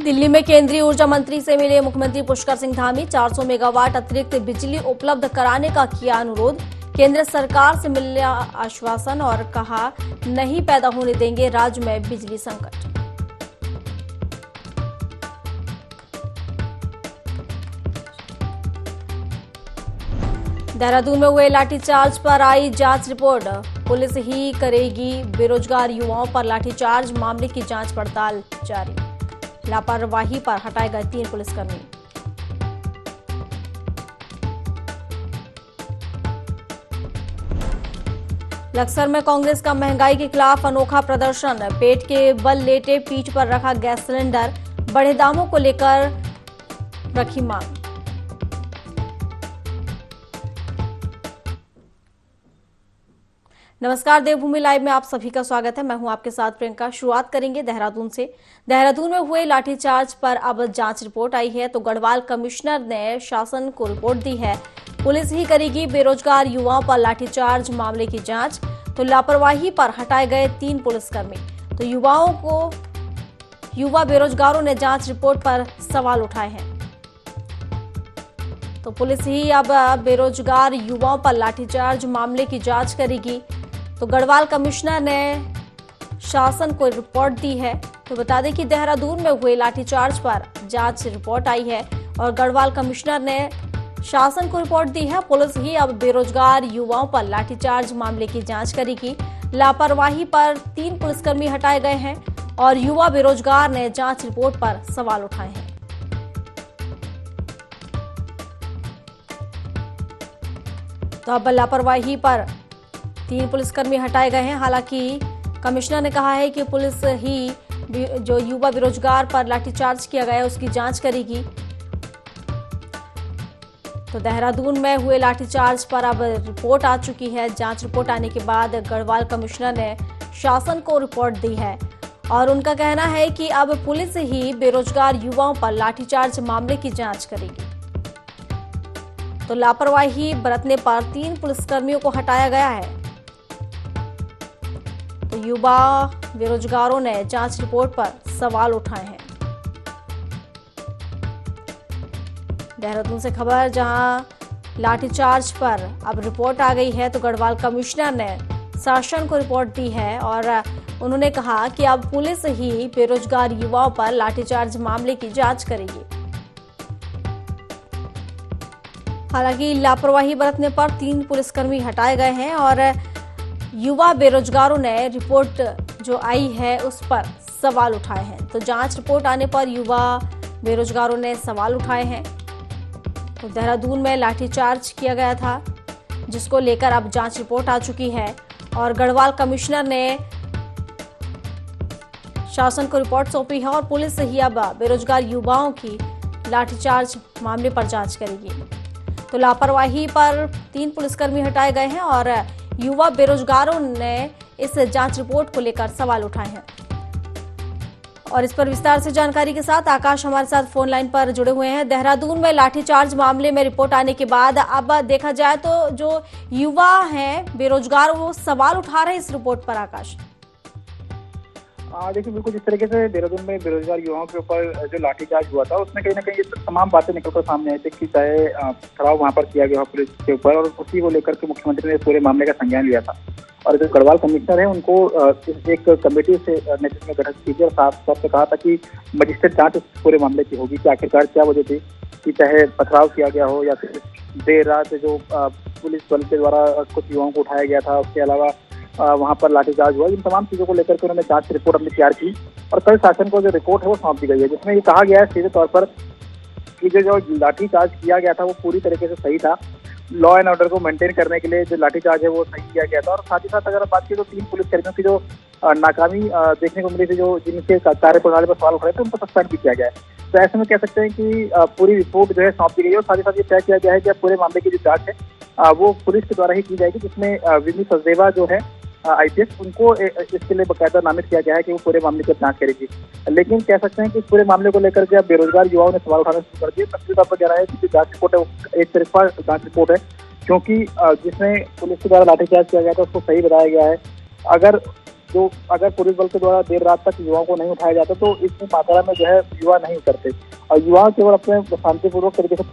दिल्ली में केंद्रीय ऊर्जा मंत्री से मिले मुख्यमंत्री पुष्कर सिंह धामी। 400 मेगावाट अतिरिक्त बिजली उपलब्ध कराने का किया अनुरोध। केंद्र सरकार से मिला आश्वासन और कहा नहीं पैदा होने देंगे राज्य में बिजली संकट। देहरादून में हुए लाठीचार्ज पर आई जांच रिपोर्ट। पुलिस ही करेगी बेरोजगार युवाओं पर लाठीचार्ज मामले की जांच पड़ताल जारी। लापरवाही पर हटाए गए 3 पुलिसकर्मी। लक्सर में कांग्रेस का महंगाई के खिलाफ अनोखा प्रदर्शन। पेट के बल लेटे पीठ पर रखा गैस सिलेंडर। बढ़े दामों को लेकर रखी मांग। नमस्कार, देवभूमि लाइव में आप सभी का स्वागत है। मैं हूं आपके साथ प्रियंका। शुरुआत करेंगे देहरादून से। देहरादून में हुए लाठीचार्ज पर अब जांच रिपोर्ट आई है तो गढ़वाल कमिश्नर ने शासन को रिपोर्ट दी है। पुलिस ही करेगी बेरोजगार युवाओं पर लाठीचार्ज मामले की जांच। तो लापरवाही पर हटाए गए 3 पुलिसकर्मी। तो युवा बेरोजगारों ने जांच रिपोर्ट पर सवाल उठाए हैं। तो पुलिस ही अब बेरोजगार युवाओं पर लाठीचार्ज मामले की जांच करेगी। तो गढ़वाल कमिश्नर ने शासन को रिपोर्ट दी है। तो बता दें कि देहरादून में हुए लाठीचार्ज पर जांच रिपोर्ट आई है और गढ़वाल कमिश्नर ने शासन को रिपोर्ट दी है। पुलिस ही अब बेरोजगार युवाओं पर लाठीचार्ज मामले की जांच करेगी। लापरवाही पर 3 पुलिसकर्मी हटाए गए हैं और युवा बेरोजगार ने जांच रिपोर्ट पर सवाल उठाए हैं। तो अब लापरवाही पर 3 पुलिसकर्मी हटाए गए हैं। हालांकि कमिश्नर ने कहा है कि पुलिस ही जो युवा बेरोजगार पर लाठीचार्ज किया गया है उसकी जांच करेगी। तो देहरादून में हुए लाठीचार्ज पर अब रिपोर्ट आ चुकी है। जांच रिपोर्ट आने के बाद गढ़वाल कमिश्नर ने शासन को रिपोर्ट दी है और उनका कहना है कि अब पुलिस ही बेरोजगार युवाओं पर लाठीचार्ज मामले की जांच करेगी। तो लापरवाही बरतने पर 3 पुलिसकर्मियों को हटाया गया है। तो युवा बेरोजगारों ने जांच रिपोर्ट पर सवाल उठाए हैं। देहरादून से खबर, जहां लाठीचार्ज पर अब रिपोर्ट आ गई है तो गढ़वाल कमिश्नर ने शासन को रिपोर्ट दी है और उन्होंने कहा कि अब पुलिस ही बेरोजगार युवाओं पर लाठीचार्ज मामले की जांच करेगी। हालांकि लापरवाही बरतने पर 3 पुलिसकर्मी हटाए गए हैं और युवा बेरोजगारों ने रिपोर्ट जो आई है उस पर सवाल उठाए हैं। तो जांच रिपोर्ट आने पर युवा बेरोजगारों ने सवाल उठाए हैं। तो देहरादून में लाठीचार्ज किया गया था जिसको लेकर अब जांच रिपोर्ट आ चुकी है और गढ़वाल कमिश्नर ने शासन को रिपोर्ट सौंपी है और पुलिस ही अब बेरोजगार युवाओं की लाठीचार्ज मामले पर जांच करेगी। तो लापरवाही पर 3 पुलिसकर्मी हटाए गए हैं और युवा बेरोजगारों ने इस जांच रिपोर्ट को लेकर सवाल उठाए हैं। और इस पर विस्तार से जानकारी के साथ आकाश हमारे साथ फोन लाइन पर जुड़े हुए हैं। देहरादून में लाठीचार्ज मामले में रिपोर्ट आने के बाद अब देखा जाए तो जो युवा हैं बेरोजगार वो सवाल उठा रहे हैं इस रिपोर्ट पर। आकाश, देखिए, बिल्कुल जिस तरीके से देहरादून में बेरोजगार युवाओं के ऊपर जो लाठीचार्ज हुआ था उसमें कहीं ना कहीं ये तमाम बातें निकलकर सामने आई थी कि चाहे खराब वहां पर किया गया पुलिस के ऊपर और उसी को लेकर के मुख्यमंत्री ने पूरे मामले का संज्ञान लिया था। और जो गढ़वाल कमिश्नर है उनको एक कमेटी से नेतृत्व में गठित कीजिए और साफ साफ से कहा था कि मजिस्ट्रेट जांच इस पूरे मामले की होगी कि आखिरकार क्या वजह थी कि चाहे पथराव किया गया हो या फिर देर रात जो पुलिस बल के द्वारा कुछ युवाओं को उठाया गया था, उसके अलावा वहां पर लाठीचार्ज हुआ। इन तमाम चीजों को लेकर के उन्होंने जांच रिपोर्ट अपनी तैयार की और कल शासन को जो रिपोर्ट है वो सौंप दी गई है, जिसमें ये कहा गया है सीधे तौर पर कि जो लाठीचार्ज किया गया था वो पूरी तरीके से सही था। लॉ एंड ऑर्डर को मेंटेन करने के लिए जो लाठीचार्ज है वो सही किया गया था। और साथ ही साथ अगर बात की तो 3 पुलिसकर्मियों की जो नाकामी देखने को मिली थी, जो जिनके कार्य प्रणाली पर सवाल उठ रहे थे, उनको सस्पेंड भी किया गया है। तो ऐसे में कह सकते हैं कि पूरी रिपोर्ट जो है सौंप दी गई है और साथ ही साथ ये तय किया गया है कि पूरे मामले की जो जांच है वो पुलिस के द्वारा ही की जाएगी, जिसमें विमी सचदेवा जो है IPS उनको इसके लिए बाकायदा नामित किया गया है कि वो पूरे मामले की जांच करेगी। लेकिन कह सकते हैं कि इस पूरे मामले को लेकर के अब बेरोजगार युवाओं ने सवाल उठाना शुरू कर दिए। तस्वीर आपको कह रहा है कि जांच रिपोर्ट है वो एक तरफा जांच रिपोर्ट है, क्योंकि जिसमें पुलिस के द्वारा लाठीचार्ज किया गया था उसको सही बताया गया है। अगर जो अगर पुलिस बल के द्वारा देर रात तक युवाओं को नहीं उठाया जाता तो इतनी मात्रा में जो है युवा नहीं उतरते और युवा केवल अपने शांतिपूर्वक तरीके से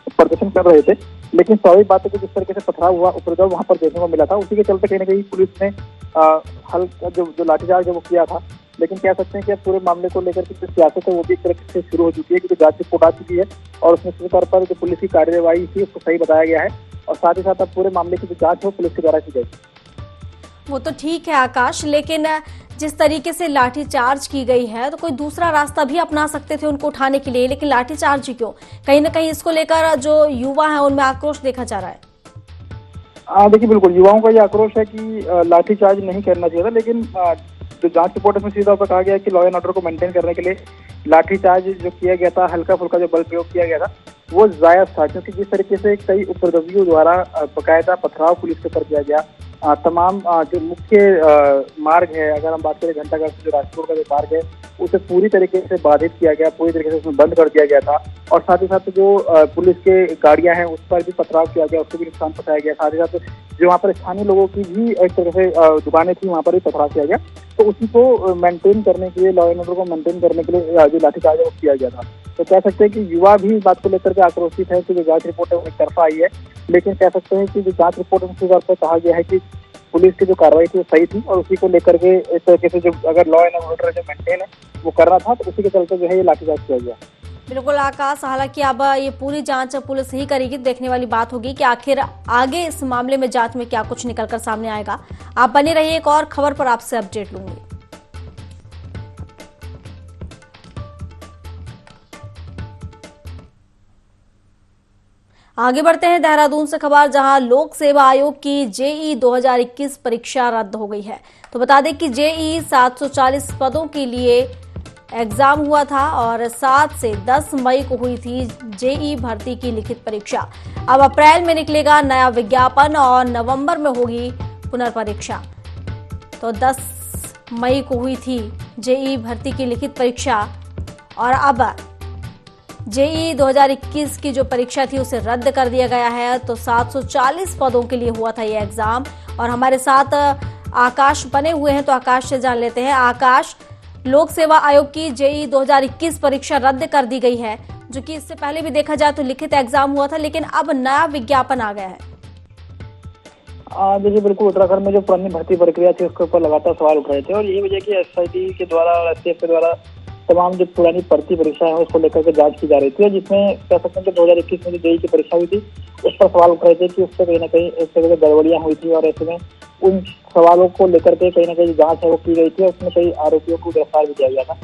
प्रदर्शन कर रहे थे। लेकिन स्वाभाविक बात है कि जिस तरीके से पथराव हुआ, उपद्रव वहां पर देखने को मिला था, उसी के चलते कहीं ना कहीं पुलिस ने हल्का जो लाठीचार्ज वो किया था। लेकिन कह सकते हैं कि अब पूरे मामले को लेकर के जो सियासत है वो भी एक तरीके से शुरू हो चुकी है, क्योंकि जांच रिपोर्ट आ चुकी है और उसमें निश्चित तौर पर जो पुलिस की कार्यवाही थी उसको सही बताया गया है और साथ ही साथ अब पूरे मामले की जो जांच है वो पुलिस के द्वारा की जाएगी। वो तो ठीक है आकाश, लेकिन जिस तरीके से लाठीचार्ज की गई है तो कोई दूसरा रास्ता भी अपना सकते थे उनको उठाने के लिए, लेकिन लाठीचार्ज ही क्यों? कहीं ना कहीं इसको लेकर जो युवा है उनमें आक्रोश देखा जा रहा है। देखिए, बिल्कुल युवाओं का ये आक्रोश है कि लाठीचार्ज नहीं करना चाहिए था, लेकिन जो जांच रिपोर्ट में सीधा तौर पर कहा गया है कि लॉ एंड ऑर्डर को मेंटेन करने के लिए लाठीचार्ज जो किया गया था, हल्का फुल्का जो बल प्रयोग किया गया था वो जायज था, क्योंकि जिस तरीके से कई उपद्रवियों द्वारा बकायदा पथराव पुलिस के ऊपर किया गया, तमाम जो मुख्य मार्ग है, अगर हम बात करें घंटाघर से जो राजपुर का जो मार्ग है उसे पूरी तरीके से बाधित किया गया, पूरी तरीके से उसमें बंद कर दिया गया था और साथ ही साथ जो पुलिस के गाड़ियां हैं उस पर भी पथराव किया गया, उसको भी नुकसान पहुंचाया गया। साथ ही साथ जो वहाँ पर स्थानीय लोगों की भी एक तरह से दुकानें थी वहाँ पर भी पथराव किया गया, तो उसी को मेंटेन करने के लिए, लॉ एंड ऑर्डर को मेंटेन करने के लिए जो लाठीचार्ज है वो किया गया था। तो कह सकते हैं कि युवा भी इस बात को लेकर के आक्रोशित है कि जो जांच रिपोर्ट है वो एक तरफा आई है, लेकिन कह सकते हैं कि जो जांच रिपोर्ट में उसी तौर पर कहा गया है कि पुलिस की जो कार्रवाई थी वो सही थी और उसी को लेकर के इस तरीके से जो अगर लॉ एंड ऑर्डर जो मेंटेन है वो करना था, तो उसी के चलते जो है ये लाठीचार्ज किया गया। बिल्कुल आकाश, हालांकि अब ये पूरी जांच पुलिस ही करेगी, देखने वाली बात होगी कि आखिर आगे इस मामले में जांच में क्या कुछ निकलकर सामने आएगा। आप बने रहिए, एक और खबर पर आपसे अपडेट लूंगी। आगे बढ़ते हैं देहरादून से खबर, जहां लोक सेवा आयोग की जेई 2021 परीक्षा रद्द हो गई है। तो बता दें कि जेई 740 पदों के लिए एग्जाम हुआ था और 7 से 10 मई को हुई थी जेई भर्ती की लिखित परीक्षा। अब अप्रैल में निकलेगा नया विज्ञापन और नवंबर में होगी पुनर्परीक्षा। तो 10 मई को हुई थी जेई भर्ती की लिखित परीक्षा और अब जेई 2021 की जो परीक्षा थी उसे रद्द कर दिया गया है। तो 740 पदों के लिए हुआ था ये एग्जाम और हमारे साथ आकाश बने हुए हैं, तो आकाश से जान लेते हैं। आकाश, लोक सेवा आयोग की जेई 2021 परीक्षा रद्द कर दी गई है, जो कि इससे पहले भी देखा जाए तो लिखित एग्जाम हुआ था, लेकिन अब नया विज्ञापन आ गया है। देखिए, बिल्कुल उत्तराखंड में जो पुरानी भर्ती प्रक्रिया थी उसके ऊपर लगातार सवाल उठ रहे थे और यही वजह की एसआईटी के द्वारा और एसटीएफ के द्वारा तमाम जो पुरानी भर्ती परीक्षा है उसको लेकर के जांच की जा रही थी, जिसमें कह सकते हैं कि 2021 में जो जेई की परीक्षा हुई थी उस पर सवाल उठ रहे थे कि उससे कहीं ना कहीं एक तरह से गड़बड़ियां हुई थी और ऐसे में उन सवालों को लेकर के कहीं ना कहीं जांच है वो की गई थी और उसमें कई आरोपियों को गिरफ्तार भी किया गया था।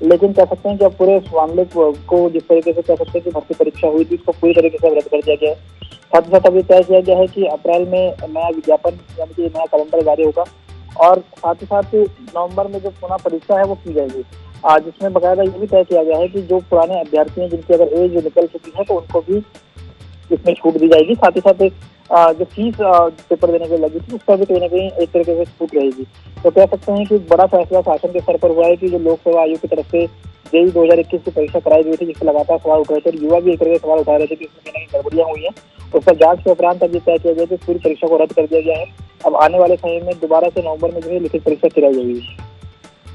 लेकिन कह सकते हैं कि अब पूरे इस मामले को जिस तरीके से कह सकते हैं कि भर्ती परीक्षा हुई थी उसको पूरी तरीके से रद्द कर दिया गया है। साथ ही साथ अभी तय किया गया है कि अप्रैल में नया विज्ञापन यानी कि नया कैलेंडर जारी होगा और साथ ही साथ नवंबर में जो पुनः परीक्षा है वो की जाएगी, जिसमें बकायदा ये भी तय किया गया है कि जो पुराने अभ्यर्थी हैं जिनकी अगर एज निकल चुकी है तो उनको भी इसमें छूट दी जाएगी। साथ ही साथ जो फीस पेपर देने के लगी थी उस पर भी कहीं ना कहीं एक तरीके से छूट रहेगी। तो कह सकते हैं कि बड़ा फैसला शासन के स्तर पर हुआ है कि जो लोक सेवा आयोग की तरफ से जेई 2021 की परीक्षा कराई गई थी, जिससे लगातार सवाल उठ रहे थे और युवा भी एक तरह से सवाल उठा रहे थे कि इसमें कहीं गड़बड़ियां हुई हैं, उस पर जांच के उपरांत अब ये तय किया गया कि पूरी परीक्षा को रद्द कर दिया गया है। अब आने वाले समय में दोबारा से नवंबर में जो है लिखित परीक्षा कराई जाएगी।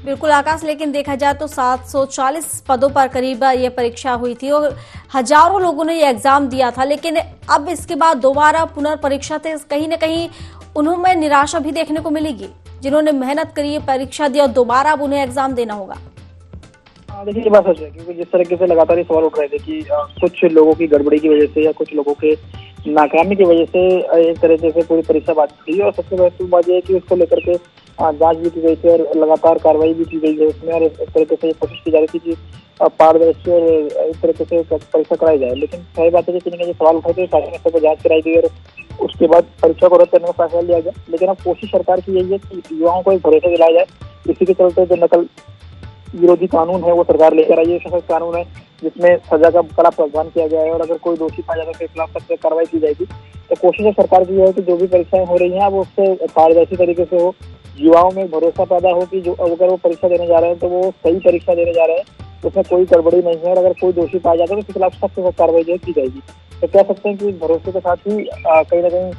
बिल्कुल आकाश, लेकिन देखा जाए तो 740 पदों पर करीब ये परीक्षा हुई थी और हजारों लोगों ने ये एग्जाम दिया था, लेकिन अब इसके बाद दोबारा पुनर्परीक्षा थे, कहीं ना कहीं उन्हें निराशा भी देखने को मिलेगी। जिन्होंने मेहनत करी, परीक्षा दी और दोबारा अब उन्हें एग्जाम देना होगा। देखिए, ये बात सच है, क्योंकि जिस तरीके से लगातार ये सवाल उठ रहे थे कि कुछ लोगों की गड़बड़ी की वजह से या कुछ लोगों के नाकामी की वजह से एक तरीके से पूरी परीक्षा बाधित हुई और सबसे महत्वपूर्ण बात यह है कि उसको लेकर के जांच भी की गई थी और लगातार कार्रवाई भी की गई है उसमें और एक तरीके से कोशिश की जा रही थी कि पारदर्शी और एक तरीके से परीक्षा कराई जाए। लेकिन सही बात है कि किन्हीं जो सवाल उठाए थे शासन स्तर पर जांच कराई गई और उसके बाद परीक्षा को रद्द करने का फैसला लिया गया। लेकिन अब कोशिश सरकार की यही है कि युवाओं को एक भरोसा दिलाया जाए। इसी के चलते जो नकल विरोधी कानून है वो सरकार लेकर आई है, सशक्त कानून है जिसमें सजा का कड़ा प्रावधान किया गया है और अगर कोई दोषी पाया जाता है तो खिलाफ सख्त कार्रवाई की जाएगी। तो कोशिश सरकार की है कि जो भी परीक्षाएं हो रही हैं अब उससे पारदर्शी तरीके से हो, युवाओं में भरोसा पैदा हो कि जो अगर वो परीक्षा देने जा रहे हैं तो वो सही परीक्षा देने जा रहे हैं, उसमें कोई गड़बड़ी नहीं है और अगर कोई दोषी पाया जाता है तो उसके खिलाफ सख्त कार्रवाई जो की जाएगी। तो कह सकते हैं कि भरोसे के साथ ही कहीं ना कहीं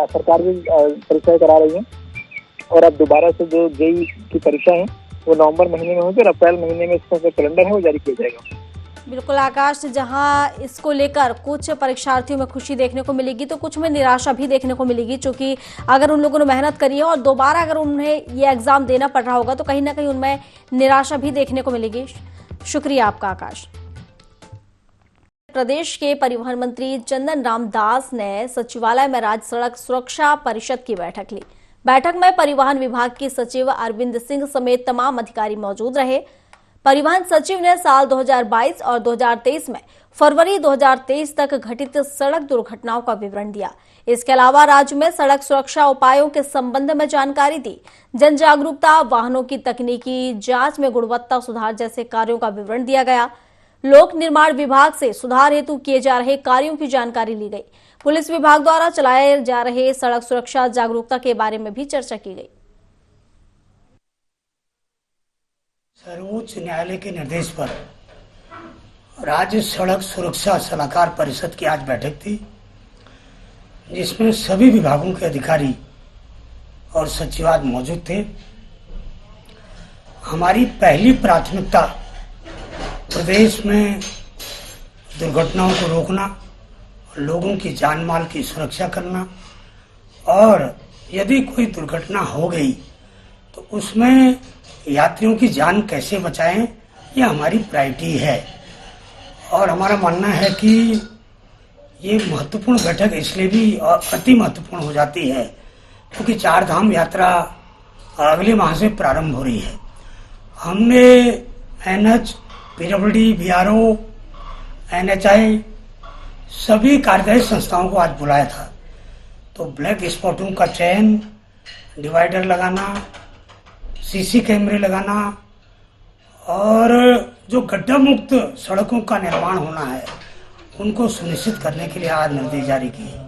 सरकार भी परीक्षाएं करा रही है और अब दोबारा से जो जेईई की परीक्षा है वो नवंबर महीने में होगी और अप्रैल महीने में इसका जो कैलेंडर है वो जारी किया जाएगा। बिल्कुल आकाश, जहां इसको लेकर कुछ परीक्षार्थियों में खुशी देखने को मिलेगी तो कुछ में निराशा भी देखने को मिलेगी, क्योंकि अगर उन लोगों ने मेहनत करी है और दोबारा अगर उन्हें ये एग्जाम देना पड़ रहा होगा तो कहीं ना कहीं उनमें निराशा भी देखने को मिलेगी। शुक्रिया आपका आकाश। प्रदेश के परिवहन मंत्री चंदन राम दास ने सचिवालय में राज्य सड़क सुरक्षा परिषद की बैठक ली। बैठक में परिवहन विभाग के सचिव अरविंद सिंह समेत तमाम अधिकारी मौजूद रहे। परिवहन सचिव ने साल 2022 और 2023 में फरवरी 2023 तक घटित सड़क दुर्घटनाओं का विवरण दिया। इसके अलावा राज्य में सड़क सुरक्षा उपायों के संबंध में जानकारी दी। जन जागरूकता, वाहनों की तकनीकी जांच में गुणवत्ता सुधार जैसे कार्यों का विवरण दिया गया। लोक निर्माण विभाग से सुधार हेतु किए जा रहे कार्यों की जानकारी ली गई। पुलिस विभाग द्वारा चलाए जा रहे सड़क सुरक्षा जागरूकता के बारे में भी चर्चा की गई। सर्वोच्च न्यायालय के निर्देश पर राज्य सड़क सुरक्षा सलाहकार परिषद की आज बैठक थी, जिसमें सभी विभागों के अधिकारी और सचिवाद मौजूद थे। हमारी पहली प्राथमिकता प्रदेश में दुर्घटनाओं को रोकना, लोगों की जान माल की सुरक्षा करना, और यदि कोई दुर्घटना हो गई तो उसमें यात्रियों की जान कैसे बचाएं, यह हमारी प्रायोरिटी है। और हमारा मानना है कि ये महत्वपूर्ण बैठक इसलिए भी अति महत्वपूर्ण हो जाती है क्योंकि चार धाम यात्रा अगले माह से प्रारंभ हो रही है। हमने NH, PWD, BRO, NHI सभी कार्यदायी संस्थाओं को आज बुलाया था। तो ब्लैक स्पॉटों का चयन, डिवाइडर लगाना, CC कैमरे लगाना और जो गड्ढा मुक्त सड़कों का निर्माण होना है उनको सुनिश्चित करने के लिए आज निर्देश जारी किए।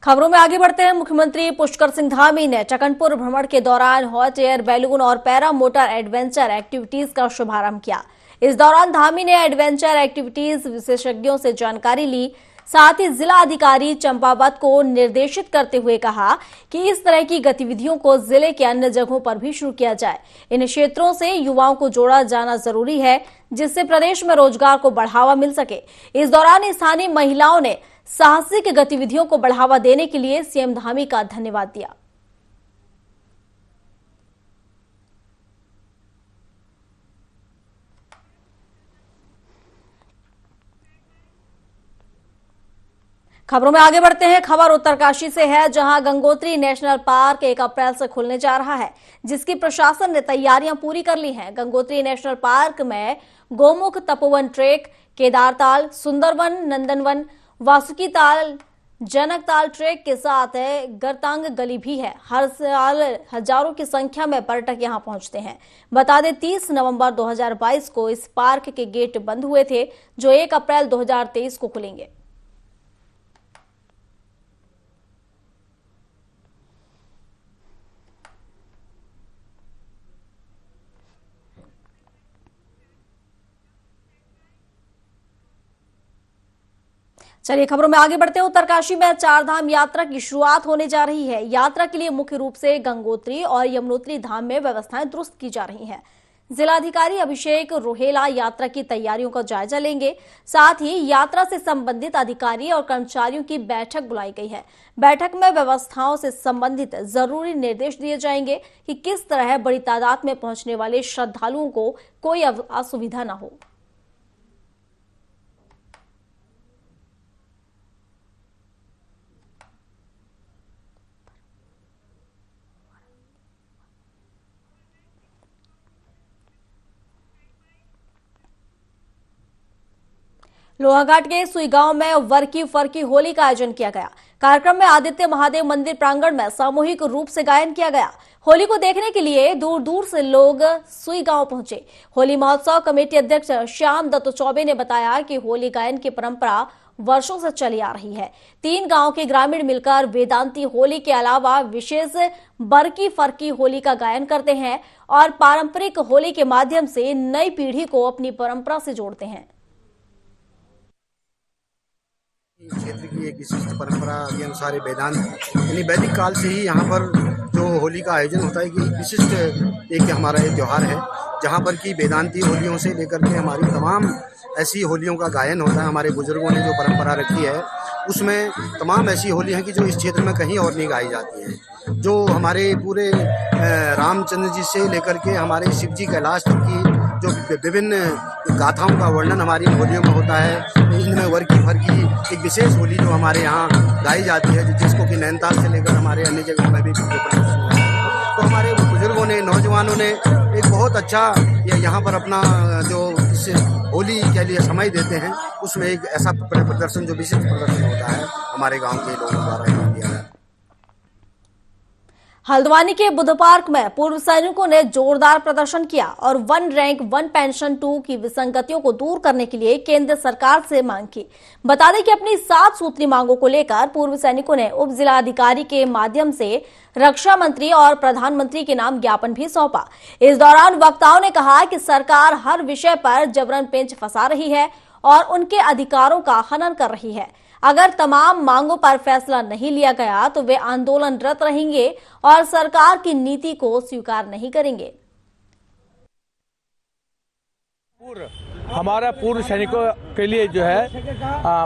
खबरों में आगे बढ़ते हैं। मुख्यमंत्री पुष्कर सिंह धामी ने चकनपुर भ्रमण के दौरान हॉट एयर बैलून और पैरा मोटर एडवेंचर एक्टिविटीज का शुभारंभ किया। इस दौरान धामी ने एडवेंचर एक्टिविटीज विशेषज्ञों से जानकारी ली। साथ ही जिला अधिकारी चंपावत को निर्देशित करते हुए कहा कि इस तरह की गतिविधियों को जिले के अन्य जगहों पर भी शुरू किया जाए। इन क्षेत्रों से युवाओं को जोड़ा जाना जरूरी है, जिससे प्रदेश में रोजगार को बढ़ावा मिल सके। इस दौरान स्थानीय महिलाओं ने साहसिक गतिविधियों को बढ़ावा देने के लिए सीएम धामी का धन्यवाद दिया। खबरों में आगे बढ़ते हैं। खबर उत्तरकाशी से है, जहां गंगोत्री नेशनल पार्क 1 अप्रैल से खुलने जा रहा है, जिसकी प्रशासन ने तैयारियां पूरी कर ली हैं। गंगोत्री नेशनल पार्क में गोमुख तपोवन ट्रेक, केदारताल, सुंदरवन, नंदनवन, वासुकी ताल, जनक ताल ट्रेक के साथ गरतांग गली भी है। हर साल हजारों की संख्या में पर्यटक यहां पहुंचते हैं। बता दें 30 नवंबर 2022 को इस पार्क के गेट बंद हुए थे, जो 1 अप्रैल 2023 को खुलेंगे। चलिए खबरों में आगे बढ़ते हैं। उत्तरकाशी में चार धाम यात्रा की शुरुआत होने जा रही है। यात्रा के लिए मुख्य रूप से गंगोत्री और यमुनोत्री धाम में व्यवस्थाएं दुरुस्त की जा रही हैं। जिलाधिकारी अभिषेक रोहेला यात्रा की तैयारियों का जायजा लेंगे। साथ ही यात्रा से संबंधित अधिकारी और कर्मचारियों की बैठक बुलाई गई है। बैठक में व्यवस्थाओं से संबंधित जरूरी निर्देश दिए जाएंगे कि किस तरह बड़ी तादाद में पहुंचने वाले श्रद्धालुओं को कोई असुविधा न हो। लोहाघाट के सुई गांव में वर्की फर्की होली का आयोजन किया गया। कार्यक्रम में आदित्य महादेव मंदिर प्रांगण में सामूहिक रूप से गायन किया गया। होली को देखने के लिए दूर दूर से लोग सुई गांव पहुंचे। होली महोत्सव कमेटी अध्यक्ष श्याम दत्त चौबे ने बताया कि होली गायन की परंपरा वर्षों से चली आ रही है। 3 गांव के ग्रामीण मिलकर वेदांती होली के अलावा विशेष बरकी फरकी होली का गायन करते हैं और पारंपरिक होली के माध्यम से नई पीढ़ी को अपनी परंपरा से जोड़ते हैं। क्षेत्र की एक विशिष्ट परंपरा के अनुसार वेदांत यानी वैदिक काल से ही यहाँ पर होली का आयोजन होता है कि विशिष्ट एक हमारा ये त्यौहार है जहाँ पर कि वेदांती होलियों से लेकर के हमारी तमाम ऐसी होलियों का गायन होता है। हमारे बुजुर्गों ने जो परंपरा रखी है उसमें तमाम ऐसी होली हैं कि जो इस क्षेत्र में कहीं और नहीं गाई जाती हैं। जो हमारे पूरे रामचंद्र जी से लेकर के हमारे शिव जी कैलाश तक की जो विभिन्न गाथाओं का वर्णन हमारी होलियों में होता है। इनमें वर की भर की एक विशेष होली जो हमारे यहाँ गाई जाती है, जिसको कि नैनीताल से लेकर हमारे अन्य जगह में भी प्रदर्शन हुआ है। तो हमारे बुजुर्गों ने, नौजवानों ने एक बहुत अच्छा यहाँ पर अपना जो इस होली के लिए समय देते हैं, उसमें एक ऐसा प्रदर्शन जो विशिष्ट प्रदर्शन होता है हमारे गांव के लोगों द्वारा यहाँ किया है। हल्द्वानी के बुद्ध पार्क में पूर्व सैनिकों ने जोरदार प्रदर्शन किया और वन रैंक वन पेंशन 2 की विसंगतियों को दूर करने के लिए केंद्र सरकार से मांग की। बता दें कि अपनी 7 सूत्री मांगों को लेकर पूर्व सैनिकों ने उप जिलाधिकारी के माध्यम से रक्षा मंत्री और प्रधानमंत्री के नाम ज्ञापन भी सौंपा। इस दौरान वक्ताओं ने कहा कि सरकार हर विषय पर जबरन पेंच फंसा रही है और उनके अधिकारों का हनन कर रही है। अगर तमाम मांगों पर फैसला नहीं लिया गया तो वे आंदोलनरत रहेंगे और सरकार की नीति को स्वीकार नहीं करेंगे। हमारा पूर्व सैनिकों के लिए जो है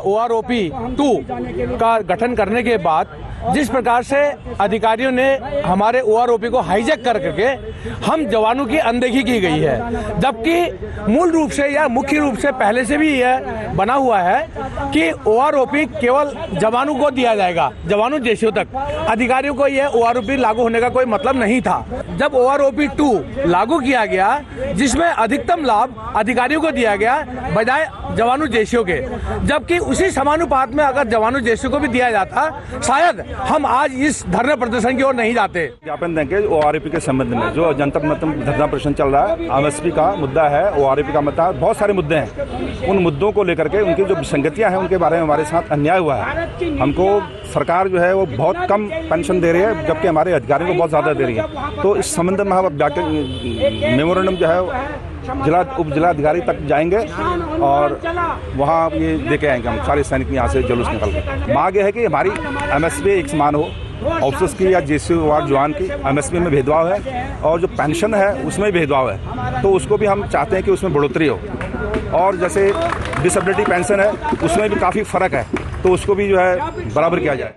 OROP 2 का गठन करने के बाद जिस प्रकार से अधिकारियों ने हमारे OROP को हाईजैक करके हम जवानों की अनदेखी की गई है, जबकि मूल रूप से या मुख्य रूप से पहले से भी यह बना हुआ है कि OROP केवल जवानों को दिया जाएगा, जवानों जैसे तक। अधिकारियों को यह OROP लागू होने का कोई मतलब नहीं था। जब OROP 2 लागू किया गया, जिसमें अधिकतम लाभ अधिकारियों को दिया गया बजाय जवानों जैसियों के, जबकि उसी समानुपात में अगर जवानों जैसियों को भी दिया जाता शायद हम आज इस धरना प्रदर्शन की ओर नहीं जाते। ज्ञापन देंगे OROP के संबंध में जो जनता मत धरना प्रदर्शन चल रहा है। MSP का मुद्दा है, OROP का मुद्दा, बहुत सारे मुद्दे हैं। उन मुद्दों को लेकर के उनकी जो विसंगतियां हैं उनके बारे में हमारे साथ अन्याय हुआ है। हमको सरकार जो है वो बहुत कम पेंशन दे रही है, जबकि हमारे अधिकारियों को बहुत ज़्यादा दे रही है। तो इस संबंध में हम मेमोरेंडम जो है उप जिलाधिकारी तक जाएंगे और वहाँ ये देके आएंगे। हम सारे सैनिक यहाँ से जुलूस निकल के मांग है कि हमारी MSP एक समान हो, ऑफिसर्स की या JCO वार्ड जवान की MSP में भेदभाव है और जो पेंशन है उसमें भेदभाव है, तो उसको भी हम चाहते हैं कि उसमें बढ़ोतरी हो। और जैसे डिसेबिलिटी पेंशन है उसमें भी काफ़ी फर्क है, तो उसको भी जो है बराबर किया जाए।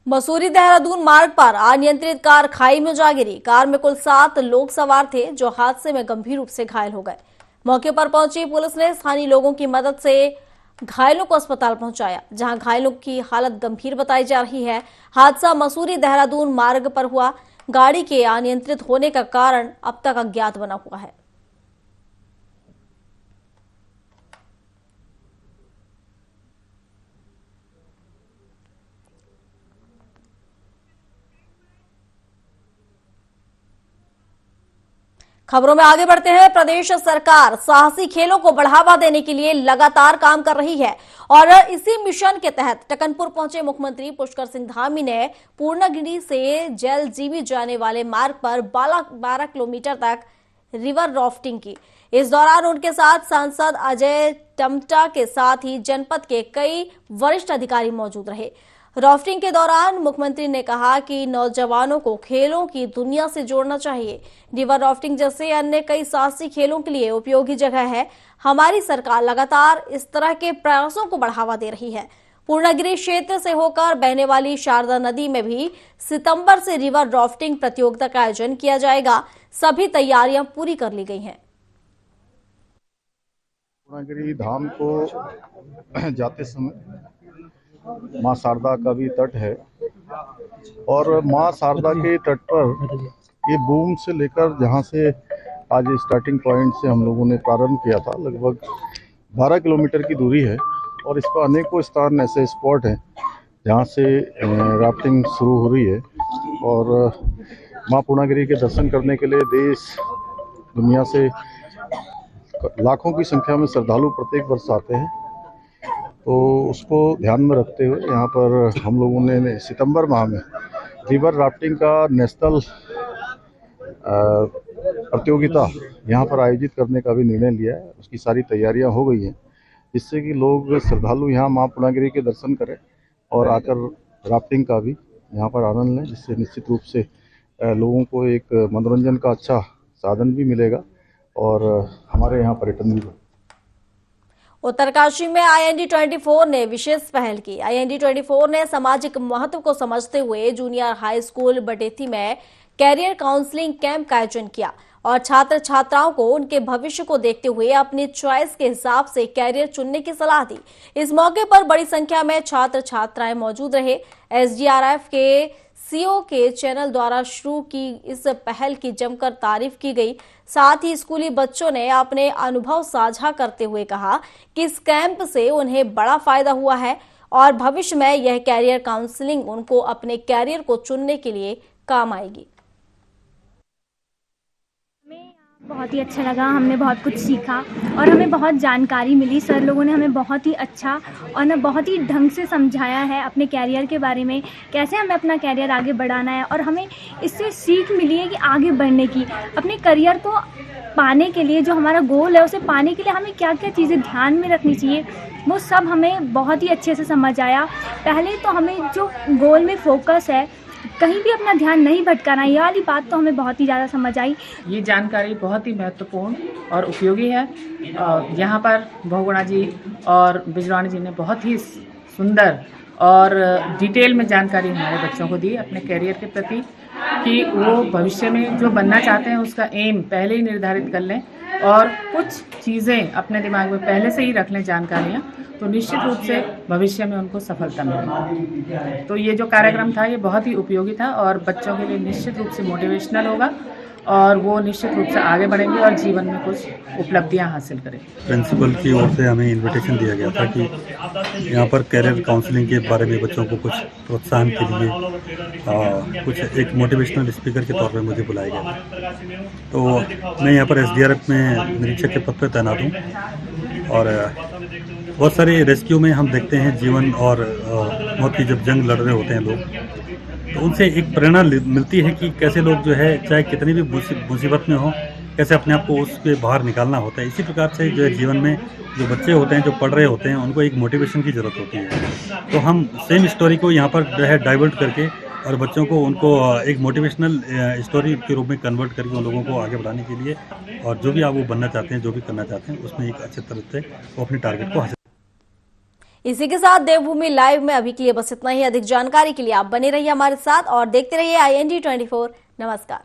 मसूरी देहरादून मार्ग पर अनियंत्रित कार खाई में जा गिरी। कार में कुल 7 लोग सवार थे जो हादसे में गंभीर रूप से घायल हो गए। मौके पर पहुंची पुलिस ने स्थानीय लोगों की मदद से घायलों को अस्पताल पहुंचाया, जहां घायलों की हालत गंभीर बताई जा रही है। हादसा मसूरी देहरादून मार्ग पर हुआ। गाड़ी के अनियंत्रित होने का कारण अब तक अज्ञात बना हुआ है। खबरों में आगे बढ़ते हैं। प्रदेश सरकार साहसी खेलों को बढ़ावा देने के लिए लगातार काम कर रही है और इसी मिशन के तहत टकनपुर पहुंचे मुख्यमंत्री पुष्कर सिंह धामी ने पूर्णागिरी से जलजीबी जाने वाले मार्ग पर 12 किलोमीटर तक रिवर राफ्टिंग की। इस दौरान उनके साथ सांसद अजय टम्टा के साथ ही जनपद के कई वरिष्ठ अधिकारी मौजूद रहे। राफ्टिंग के दौरान मुख्यमंत्री ने कहा कि नौजवानों को खेलों की दुनिया से जोड़ना चाहिए। रिवर राफ्टिंग जैसे अन्य कई साहसी खेलों के लिए उपयोगी जगह है। हमारी सरकार लगातार इस तरह के प्रयासों को बढ़ावा दे रही है। पूर्णागिरी क्षेत्र से होकर बहने वाली शारदा नदी में भी सितंबर से रिवर राफ्टिंग प्रतियोगिता का आयोजन किया जाएगा। सभी तैयारियां पूरी कर ली गई हैं। पूर्णागिरी धाम को जाते समय माँ शारदा का भी तट है और माँ शारदा के तट पर ये बूम से लेकर जहाँ से आज स्टार्टिंग पॉइंट से हम लोगों ने प्रारंभ किया था, लगभग 12 किलोमीटर की दूरी है और इस पर अनेकों स्थान ऐसे स्पॉट हैं जहाँ से राफ्टिंग शुरू हो रही है। और माँ पूर्णागिरी के दर्शन करने के लिए देश दुनिया से लाखों की संख्या में श्रद्धालु प्रत्येक वर्ष आते हैं। तो उसको ध्यान में रखते हुए यहाँ पर हम लोगों ने सितंबर माह में रिवर राफ्टिंग का नेशनल प्रतियोगिता यहाँ पर आयोजित करने का भी निर्णय लिया है। उसकी सारी तैयारियाँ हो गई हैं, जिससे कि लोग श्रद्धालु यहाँ माँ पूर्णागिरी के दर्शन करें और आकर राफ्टिंग का भी यहाँ पर आनंद लें, जिससे निश्चित रूप से लोगों को एक मनोरंजन का अच्छा साधन भी मिलेगा और हमारे यहाँ पर्यटन भी बढ़ेगा। उत्तरकाशी में IND24 ने विशेष पहल की। IND24 ने सामाजिक महत्व को समझते हुए जूनियर हाई स्कूल बटेती में कैरियर काउंसलिंग कैंप का आयोजन किया और छात्र छात्राओं को उनके भविष्य को देखते हुए अपनी चॉइस के हिसाब से कैरियर चुनने की सलाह दी। इस मौके पर बड़ी संख्या में छात्र छात्राएं मौजूद रहे। SDRF के CO के चैनल द्वारा शुरू की इस पहल की जमकर तारीफ की गई। साथ ही स्कूली बच्चों ने अपने अनुभव साझा करते हुए कहा कि इस कैंप से उन्हें बड़ा फायदा हुआ है और भविष्य में यह कैरियर काउंसलिंग उनको अपने कैरियर को चुनने के लिए काम आएगी। बहुत ही अच्छा लगा, हमने बहुत कुछ सीखा और हमें बहुत जानकारी मिली। सर लोगों ने हमें बहुत ही अच्छा और ना बहुत ही ढंग से समझाया है अपने कैरियर के बारे में, कैसे हमें अपना कैरियर आगे बढ़ाना है। और हमें इससे सीख मिली है कि आगे बढ़ने की, अपने करियर को पाने के लिए, जो हमारा गोल है उसे पाने के लिए हमें क्या क्या चीज़ें ध्यान में रखनी चाहिए, वो सब हमें बहुत ही अच्छे से समझ आया। पहले तो हमें जो गोल में फोकस है, कहीं भी अपना ध्यान नहीं भटकाना, ये वाली बात तो हमें बहुत ही ज़्यादा समझ आई। ये जानकारी बहुत ही महत्वपूर्ण और उपयोगी है। यहाँ पर बहुगुणा जी और बिजरानी जी ने बहुत ही सुंदर और डिटेल में जानकारी हमारे बच्चों को दी अपने कैरियर के प्रति, कि वो भविष्य में जो बनना चाहते हैं उसका एम पहले ही निर्धारित कर लें और कुछ चीज़ें अपने दिमाग में पहले से ही रख लें, जानकारियाँ, तो निश्चित रूप से भविष्य में उनको सफलता मिलेगी। तो ये जो कार्यक्रम था ये बहुत ही उपयोगी था और बच्चों के लिए निश्चित रूप से मोटिवेशनल होगा और वो निश्चित रूप से आगे बढ़ेंगे और जीवन में कुछ उपलब्धियां हासिल करेंगे। प्रिंसिपल की ओर से हमें इनविटेशन दिया गया था कि यहाँ पर कैरियर काउंसलिंग के बारे में बच्चों को कुछ प्रोत्साहन के लिए कुछ एक मोटिवेशनल स्पीकर के तौर पे मुझे बुलाया गया था। तो मैं यहाँ पर SDRF में निरीक्षक के पद पर तैनात हूँ और बहुत सारे रेस्क्यू में हम देखते हैं जीवन और मौत की जब जंग लड़ रहे होते हैं लोग, तो उनसे एक प्रेरणा मिलती है कि कैसे लोग जो है चाहे कितनी भी मुसीबत में हो, कैसे अपने आप को उसके बाहर निकालना होता है। इसी प्रकार से जो है जीवन में जो बच्चे होते हैं, जो पढ़ रहे होते हैं, उनको एक मोटिवेशन की ज़रूरत होती है। तो हम सेम स्टोरी को यहाँ पर जो है डाइवर्ट करके और बच्चों को उनको एक मोटिवेशनल स्टोरी के रूप में कन्वर्ट करके उन लोगों को आगे बढ़ाने के लिए और जो भी आप वो बनना चाहते हैं, जो भी करना चाहते हैं, उसमें एक अच्छे तरह से वो अपने टारगेट को हासिल। इसी के साथ देवभूमि लाइव में अभी के लिए बस इतना ही। अधिक जानकारी के लिए आप बने रहिए हमारे साथ और देखते रहिए IND24। नमस्कार।